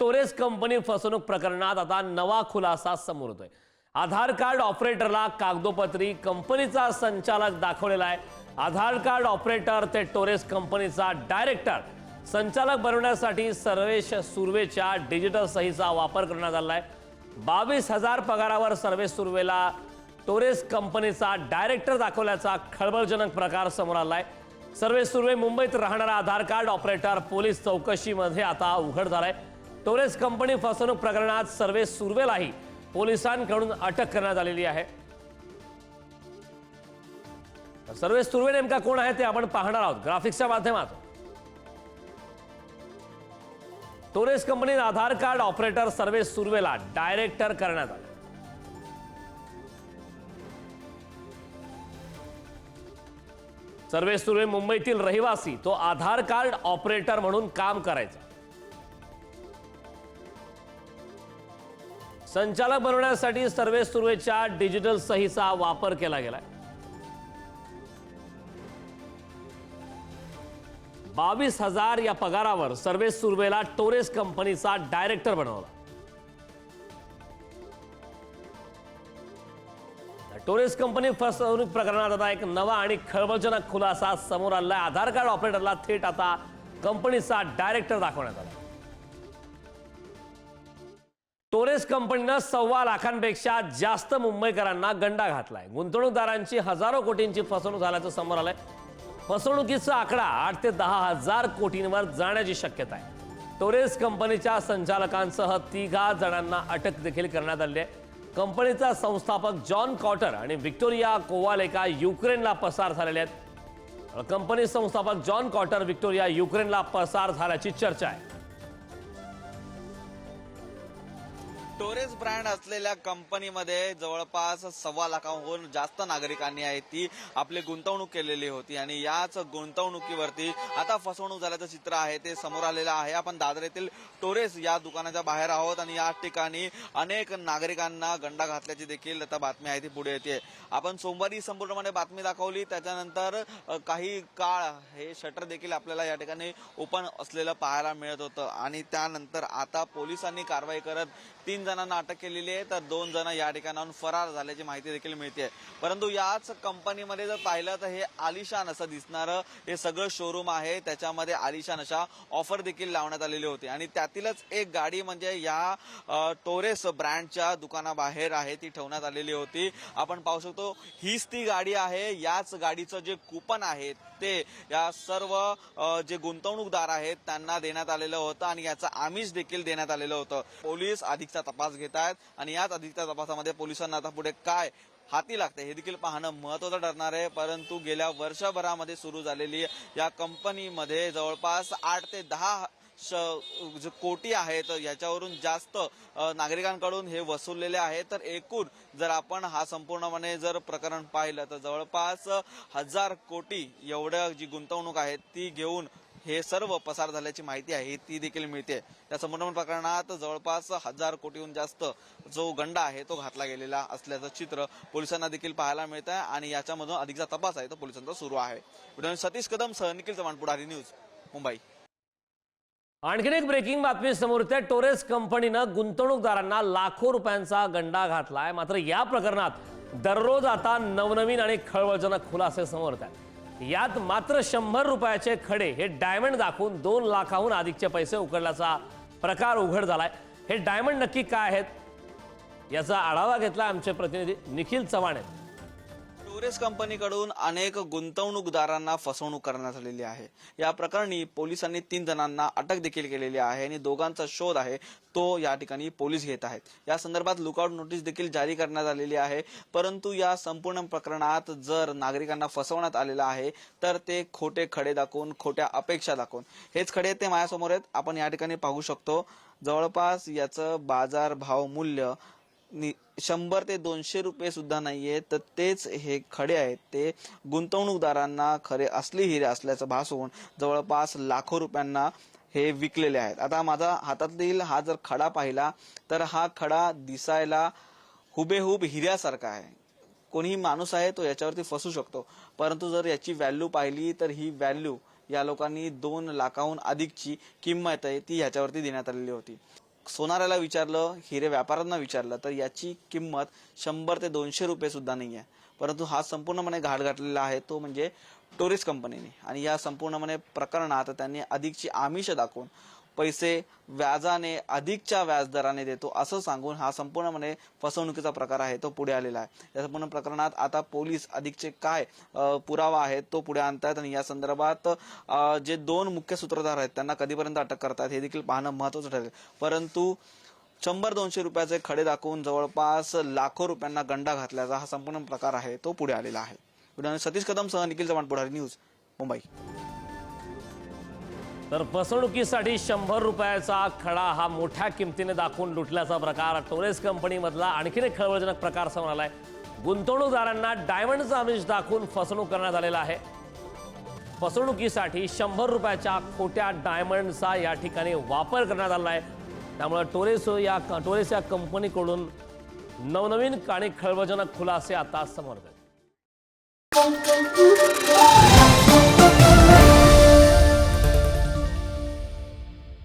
Torres company फसवणूक प्रकरणात आता नवा खुलासा समोर येतोय। आधार कार्ड ऑपरेटरला कागदोपत्री कंपनीचा संचालक दाखवलेला आहे। आधार कार्ड ऑपरेटर ते टोरेस कंपनीचा डायरेक्टर संचालक बनवण्यासाठी सर्वेश सुर्वेच्या डिजिटल सहीचा वापर करण्यात आला आहे। 22,000 पगारावर सर्वेश सुर्वेला टोरेस कंपनीचा डायरेक्टर दाखवल्याचा खळबळजनक प्रकार समोर आलाय। सर्वेश सुर्वे मुंबईत राहणारा आधार कार्ड ऑपरेटर पोलीस चौकशीमध्ये आता उघड झालाय। टोरेस कंपनी फसवणूक प्रकरणात सर्वेश सुर्वेलाही पोलिसांकडून अटक करण्यात आलेली आहे। सर्वेश सुर्वे नेमका कोण आहे ते आपण पाहणार आहोत ग्राफिक्सच्या माध्यमातून। टोरेस कंपनीने आधार कार्ड ऑपरेटर सर्वेश सुर्वेला डायरेक्टर करण्यात आले। सर्वेश सुर्वे मुंबईतील रहिवासी, तो आधार कार्ड ऑपरेटर म्हणून काम करायचा। संचालक बनवण्यासाठी सर्वेश सुर्वेच्या डिजिटल सहीचा वापर केला गेलाय। 22,000 या पगारावर सर्वेश सुर्वेला टोरेस कंपनीचा डायरेक्टर बनवला। टोरेस कंपनी फसवणूक प्रकरणात आता एक नवा आणि खळबळजनक खुलासा समोर आला आहे। आधार कार्ड ऑपरेटरला थेट आता कंपनीचा डायरेक्टर दाखवण्यात आला। टोरेस कंपनीनं 1.25 लाखांपेक्षा जास्त मुंबईकरांना गंडा घातलाय। गुंतवणूकदारांची हजारो कोटींची फसवणूक झाल्याचं समोर आलंय। फसवणुकीचा आकडा 8 ते 10 हजार कोटींवर जाण्याची शक्यता आहे। टोरेस कंपनीच्या संचालकांसह 3 जणांना अटक देखील करण्यात आली आहे। कंपनीचा संस्थापक जॉन कॉटर आणि विक्टोरिया कोवालेका युक्रेनला पसार झालेले आहेत। कंपनी संस्थापक जॉन कॉटर विक्टोरिया युक्रेनला पसार झाल्याची चर्चा आहे। टोरेस ब्रँड असलेल्या कंपनीमध्ये जवळपास 1.25 लाखाहून जास्त नागरिकांनी आहे ती आपली गुंतवणूक केलेली होती आणि याच गुंतवणुकीवरती आता फसवणूक झाल्याचं चित्र आहे ते समोर आलेलं आहे। आपण दादर येथील टोरेस या दुकानाच्या बाहेर आहोत आणि या ठिकाणी अनेक नागरिकांना गंडा घातल्याची देखील आता बातमी आहे ती पुढे येते। आपण सोमवारी संपूर्णपणे बातमी दाखवली, त्याच्यानंतर काही काळ हे शटर देखील आपल्याला या ठिकाणी ओपन असलेलं पाहायला मिळत होतं आणि त्यानंतर आता पोलिसांनी कारवाई करत 3 जणांना अटक केलेली आहे तर 2 जण या ठिकाणाहून फरार झाल्याची माहिती देखील मिळते। परंतु याच कंपनीमध्ये जर पाहिलं तर हे आलिशान असं दिसणारं हे सगळं शोरूम आहे, त्याच्यामध्ये आलिशान अशा ऑफर देखील लावण्यात आलेली होती आणि त्यातीलच एक गाडी म्हणजे या टोरेस ब्रँडच्या दुकानाबाहेर आहे ती ठेवण्यात आलेली होती। आपण पाहू शकतो हीच ती गाडी आहे। याच गाडीचं जे कूपन आहे ते या सर्व जे गुंतवणूकदार आहेत त्यांना देण्यात आलेलं होतं आणि याचं आमिष देखील देण्यात आलेलं होतं। पोलीस अधिकचा तपास घेत आहेत आणि याच अधिकच्या तपासामध्ये पोलिसांना आता पुढे काय हाती लागते हे देखील पाहणं महत्त्वाचं ठरणार आहे। परंतु गेल्या वर्षभरामध्ये सुरू झालेली या कंपनीमध्ये जवळपास 8 ते 10 जे कोटी आहेत याच्यावरून जास्त नागरिकांकडून हे वसूललेले आहे। तर एकूण जर आपण हा संपूर्णपणे जर प्रकरण पाहिलं तर जवळपास 1000 कोटी एवढं जी गुंतवणूक आहे ती घेऊन हे सर्व पसार झाल्याची माहिती आहे ती देखील मिळते। त्या संपूर्ण प्रकरणात जवळपास 1000 कोटीहून जास्त जो गंडा आहे तो घातला गेलेला असल्याचं चित्र पोलिसांना देखील पाहायला मिळत आहे आणि याच्यामधून अधिकचा तपास आहे तो पोलिसांचा सुरू आहे। सतीश कदम सह निखिल चव्हाण, पुढारी न्यूज, मुंबई। आणखीन एक ब्रेकिंग बातमी समोर येते। टोरेस कंपनीनं गुंतवणूकदारांना लाखो रुपयांचा गंडा घातलाय। मात्र या प्रकरणात दररोज आता नवनवीन आणि खळबळजनक खुलासे समोर येतात। यात मात्र 100 रुपयाचे खडे हे डायमंड दाखवून 2 लाखाहून अधिकचे पैसे उकळल्याचा प्रकार उघड झालाय। हे डायमंड नक्की काय आहेत याचा आढावा घेतला आमचे प्रतिनिधी निखिल चव्हाण यांनी। टोरेस कंपनीकडून अनेक गुंतवणूकदारांना फसवणूक करण्यात आलेली आहे। या प्रकरणी पोलिसांनी 3 जणांना अटक देखील केलेली आहे आणि दोघांचा शोध आहे तो या ठिकाणी पोलीस घेत आहेत। या संदर्भात लुकआउट नोटीस देखील जारी करण्यात आलेली आहे। परंतु या संपूर्ण प्रकरणात जर नागरिकांना फसवण्यात आलेलं आहे तर ते खोटे खडे दाखवून, खोट्या अपेक्षा दाखवून, हेच खडे ते माझ्यासमोर आहेत, आपण या ठिकाणी पाहू शकतो। जवळपास याचं बाजार भाव मूल्य 100 ते 200 रुपये सुद्धा नाहीये, तर तेच हे खडे आहेत ते गुंतवणूकदारांना खरे असली हिरे असल्याचं भासवून जवळपास लाखो रुपयांना हे विकलेले आहेत। आता माझा हातातील हा जर खडा पाहिला तर हा खडा दिसायला हुबेहूब हिऱ्यासारखा आहे। कोणीही माणूस आहे तो याच्यावरती फसू शकतो, परंतु जर याची व्हॅल्यू पाहिली तर ही व्हॅल्यू या लोकांनी 2 लाखाहून अधिकची किंमत आहे ती ह्याच्यावरती देण्यात आलेली होती। सोनाराला विचारलं, हिरे व्यापाऱ्यांना विचारलं तर याची किंमत 100 ते 200 रुपये सुद्धा नाही आहे. परंतु हा संपूर्णपणे घाट घातलेला आहे तो म्हणजे टोरेस कंपनीने. आणि या संपूर्णपणे प्रकरणात त्यांनी अधिकची आमिष दाखवून पैसे व्याजाने अधिकच्या व्याजदराने देतो असं सांगून हा संपूर्णपणे फसवणुकीचा प्रकार आहे तो पुढे आलेला आहे. या संपूर्ण प्रकरणात आता पोलीस अधिकचे काय पुरावा आहे तो पुढे आणतात आणि या संदर्भात जे 2 मुख्य सूत्रधार आहेत त्यांना कधीपर्यंत अटक करतात हे देखील पाहणं महत्त्वाचं ठरेल. परंतु 100-200 रुपयाचे खडे दाखवून जवळपास लाखो रुपयांना गंडा घातल्याचा हा संपूर्ण प्रकार आहे तो पुढे आलेला आहे. सतीश कदमसह निखिल चव्हाण, पुढारी न्यूज, मुंबई. तर फसवणुकीसाठी 100 रुपयाचा खडा हा मोठ्या किमतीने दाखवून लुटल्याचा प्रकार टोरेस कंपनीमधला आणखीन एक खळबळजनक प्रकार समोर आलाय. गुंतवणूकदारांना डायमंडचा आमिष दाखवून फसवणूक करण्यात आलेला आहे. फसवणुकीसाठी 100 रुपयाच्या खोट्या डायमंडचा या ठिकाणी वापर करण्यात आला आहे. त्यामुळे टोरेस या कंपनीकडून नवनवीन आणि खळबळजनक खुलासे आता समोर येत आहेत.